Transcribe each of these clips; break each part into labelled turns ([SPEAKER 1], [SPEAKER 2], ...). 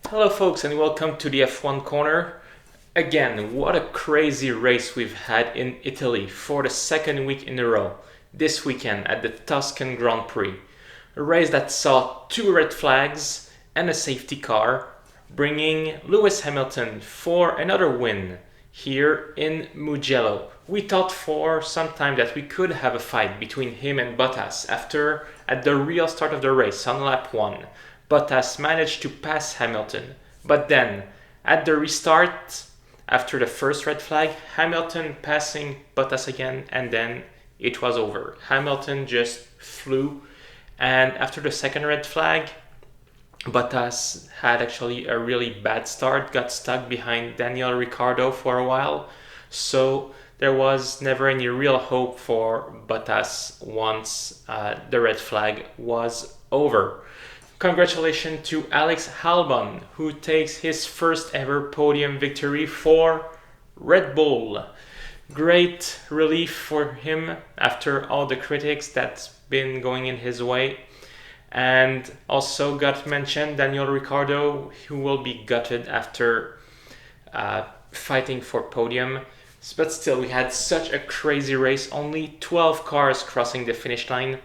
[SPEAKER 1] Hello folks and welcome to the F1 Corner. Again, what a crazy race we've had in Italy for the second week in a row, this weekend at the Tuscan Grand Prix. A race that saw 2 red flags and a safety car, bringing Lewis Hamilton for another win here in Mugello. We thought for some time that we could have a fight between him and Bottas at the real start of the race on lap 1. Bottas managed to pass Hamilton, but then at the restart, after the first red flag, Hamilton passing Bottas again, and then it was over. Hamilton just flew, and after the second red flag, Bottas had actually a really bad start, got stuck behind Daniel Ricciardo for a while, so there was never any real hope for Bottas once the red flag was over. Congratulations to Alex Albon, who takes his first ever podium victory for Red Bull. Great relief for him after all the critics that's been going in his way. And also got mentioned Daniel Ricciardo, who will be gutted after fighting for podium. But still, we had such a crazy race, only 12 cars crossing the finish line.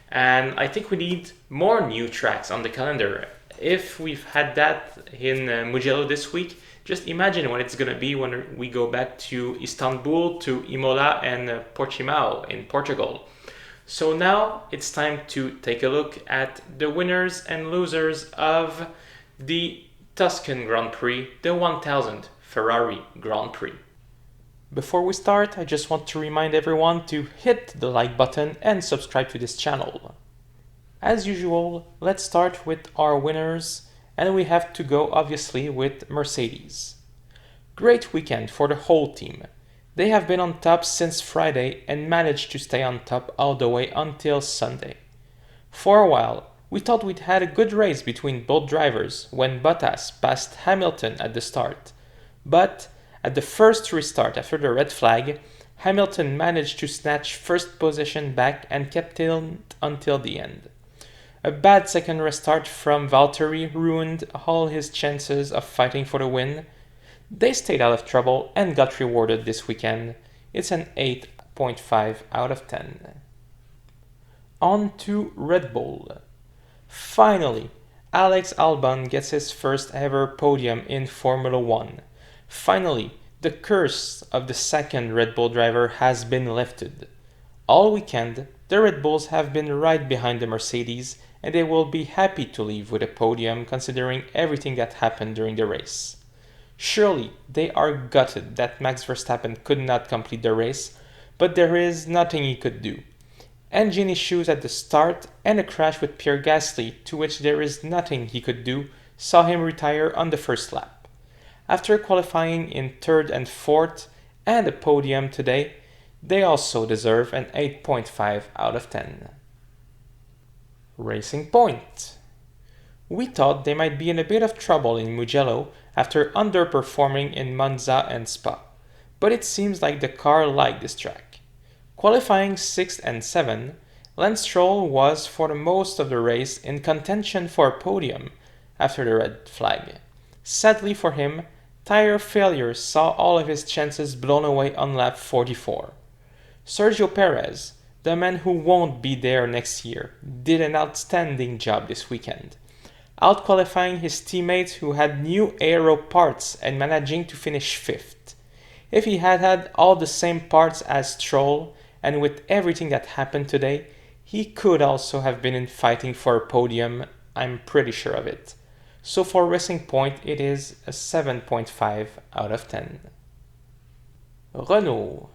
[SPEAKER 1] And I think we need more new tracks on the calendar. If we've had that in Mugello this week, just imagine what it's going to be when we go back to Istanbul, to Imola and Portimao in Portugal. So now it's time to take a look at the winners and losers of the Tuscan Grand Prix, the 1000 Ferrari Grand Prix. Before we start, I just want to remind everyone to hit the like button and subscribe to this channel. As usual, let's start with our winners, and we have to go obviously with Mercedes. Great weekend for the whole team. They have been on top since Friday and managed to stay on top all the way until Sunday. For a while, we thought we'd had a good race between both drivers when Bottas passed Hamilton at the start, but at the first restart after the red flag, Hamilton managed to snatch first position back and kept it until the end. A bad second restart from Valtteri ruined all his chances of fighting for the win. They stayed out of trouble and got rewarded this weekend. It's an 8.5 out of 10. On to Red Bull. Finally, Alex Albon gets his first ever podium in Formula 1. Finally, the curse of the second Red Bull driver has been lifted. All weekend, the Red Bulls have been right behind the Mercedes, and they will be happy to leave with a podium considering everything that happened during the race. Surely, they are gutted that Max Verstappen could not complete the race, but there is nothing he could do. Engine issues at the start and a crash with Pierre Gasly, to which there is nothing he could do, saw him retire on the first lap. After qualifying in 3rd and 4th and a podium today, they also deserve an 8.5 out of 10. Racing Point. We thought they might be in a bit of trouble in Mugello after underperforming in Monza and Spa, but it seems like the car liked this track. Qualifying 6th and 7th, Lance Stroll was for the most of the race in contention for a podium after the red flag. Sadly for him, tire failure saw all of his chances blown away on lap 44. Sergio Perez, the man who won't be there next year, did an outstanding job this weekend, out-qualifying his teammates who had new aero parts and managing to finish 5th. If he had had all the same parts as Stroll, and with everything that happened today, he could also have been in fighting for a podium, I'm pretty sure of it. So for Racing Point, it is a 7.5 out of 10. Renault.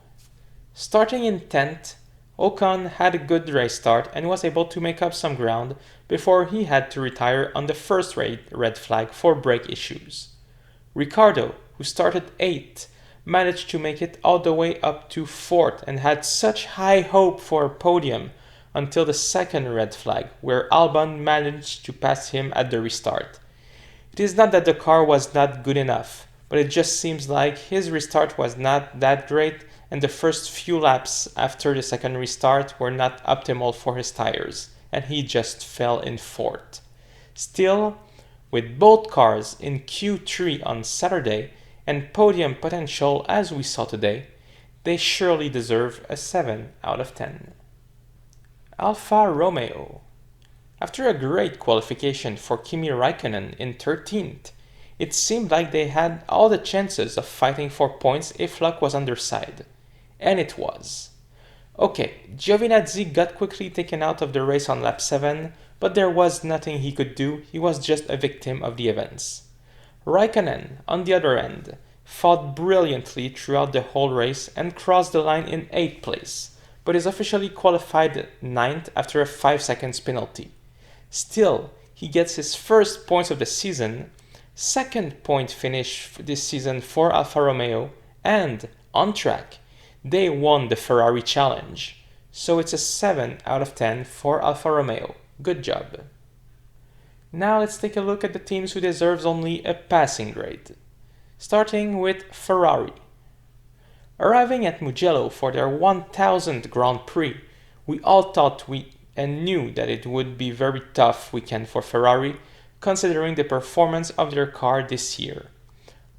[SPEAKER 1] Starting in 10th, Ocon had a good race start and was able to make up some ground before he had to retire on the first red flag for brake issues. Ricciardo, who started 8th, managed to make it all the way up to 4th and had such high hope for a podium until the second red flag, where Albon managed to pass him at the restart. It is not that the car was not good enough, but it just seems like his restart was not that great and the first few laps after the second restart were not optimal for his tires, and he just fell in 4th. Still, With both cars in Q3 on Saturday and podium potential as we saw today, they surely deserve a 7 out of 10. Alfa Romeo. After a great qualification for Kimi Raikkonen in 13th, it seemed like they had all the chances of fighting for points if luck was on their side. And it was. Okay, Giovinazzi got quickly taken out of the race on lap 7, but there was nothing he could do, he was just a victim of the events. Raikkonen, on the other hand, fought brilliantly throughout the whole race and crossed the line in 8th place, but is officially qualified 9th after a 5 seconds penalty. Still, he gets his first points of the season, second point finish this season for Alfa Romeo, and, on track, they won the Ferrari challenge. So it's a 7 out of 10 for Alfa Romeo. Good job. Now let's take a look at the teams who deserves only a passing grade. Starting with Ferrari. Arriving at Mugello for their 1000th Grand Prix, we all thought and knew that it would be a very tough weekend for Ferrari, considering the performance of their car this year.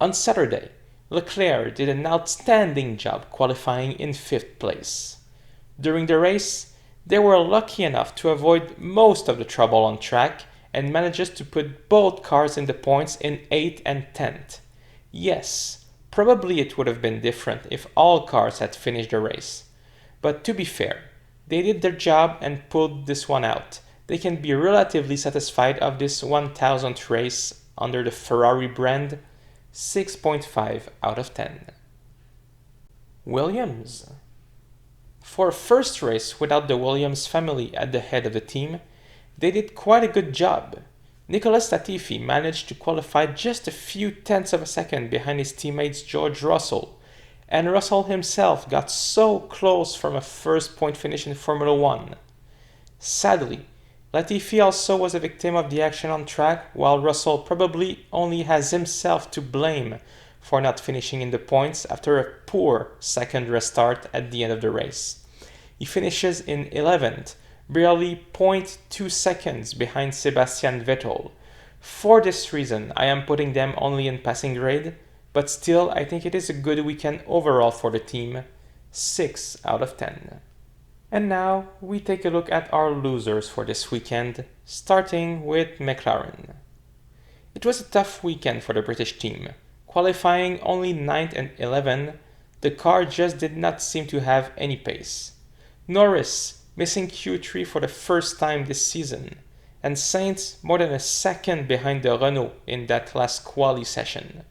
[SPEAKER 1] On Saturday, Leclerc did an outstanding job qualifying in 5th place. During the race, they were lucky enough to avoid most of the trouble on track and manages to put both cars in the points in 8th and 10th. Yes, probably it would have been different if all cars had finished the race. But to be fair, they did their job and pulled this one out. They can be relatively satisfied of this 1000th race under the Ferrari brand. 6.5 out of 10. Williams. For a first race without the Williams family at the head of the team, they did quite a good job. Nicolas Latifi managed to qualify just a few tenths of a second behind his teammates George Russell, and Russell himself got so close from a first point finish in Formula 1. Sadly, Latifi also was a victim of the action on track, while Russell probably only has himself to blame for not finishing in the points after a poor second restart at the end of the race. He finishes in 11th, barely 0.2 seconds behind Sebastian Vettel. For this reason, I am putting them only in passing grade, but still I think it is a good weekend overall for the team, 6 out of 10. And now we take a look at our losers for this weekend, starting with McLaren. It was a tough weekend for the British team. Qualifying only 9th and 11th, the car just did not seem to have any pace. Norris missing Q3 for the first time this season, and Sainz more than a second behind the Renault in that last quali session.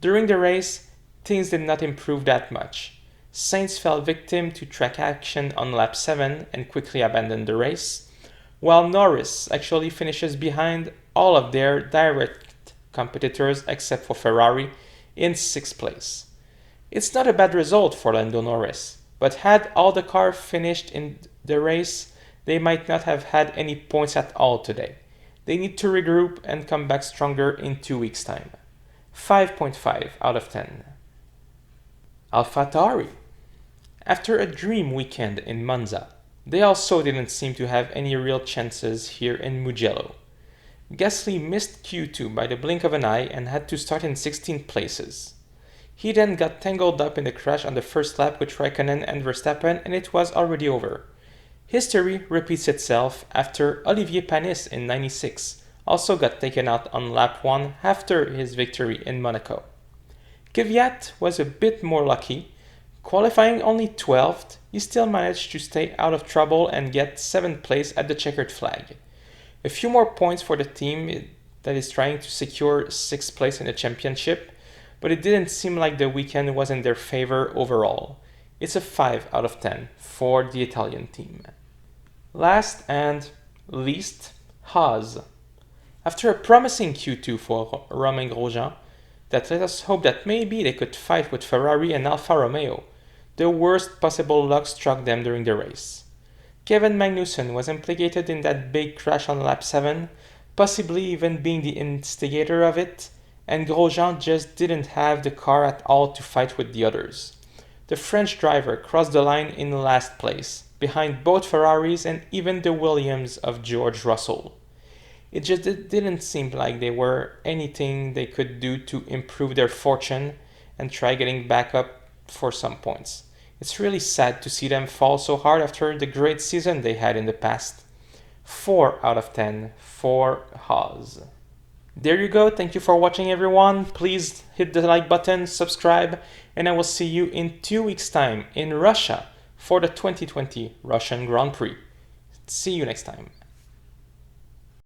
[SPEAKER 1] During the race, things did not improve that much. Sainz fell victim to track action on lap 7 and quickly abandoned the race, while Norris actually finishes behind all of their direct competitors except for Ferrari in 6th place. It's not a bad result for Lando Norris, but had all the cars finished in the race, they might not have had any points at all today. They need to regroup and come back stronger in 2 weeks' time. 5.5 out of 10. AlphaTauri. After a dream weekend in Monza, they also didn't seem to have any real chances here in Mugello. Gasly missed Q2 by the blink of an eye and had to start in 16th places. He then got tangled up in the crash on the first lap with Raikkonen and Verstappen, and it was already over. History repeats itself after Olivier Panis in 96 also got taken out on lap 1 after his victory in Monaco. Kvyat was a bit more lucky. Qualifying only 12th, he still managed to stay out of trouble and get 7th place at the checkered flag. A few more points for the team that is trying to secure 6th place in the championship, but it didn't seem like the weekend was in their favor overall. It's a 5 out of 10 for the Italian team. Last and least, Haas. After a promising Q2 for Romain Grosjean, that let us hope that maybe they could fight with Ferrari and Alfa Romeo, the worst possible luck struck them during the race. Kevin Magnussen was implicated in that big crash on lap 7, possibly even being the instigator of it, and Grosjean just didn't have the car at all to fight with the others. The French driver crossed the line in last place, behind both Ferraris and even the Williams of George Russell. It just didn't seem like there were anything they could do to improve their fortune and try getting back up for some points. It's really sad to see them fall so hard after the great season they had in the past. 4 out of 10 for Haas. There you go. Thank you for watching, everyone. Please hit the like button, subscribe, and I will see you in 2 weeks' time in Russia for the 2020 Russian Grand Prix. See you next time.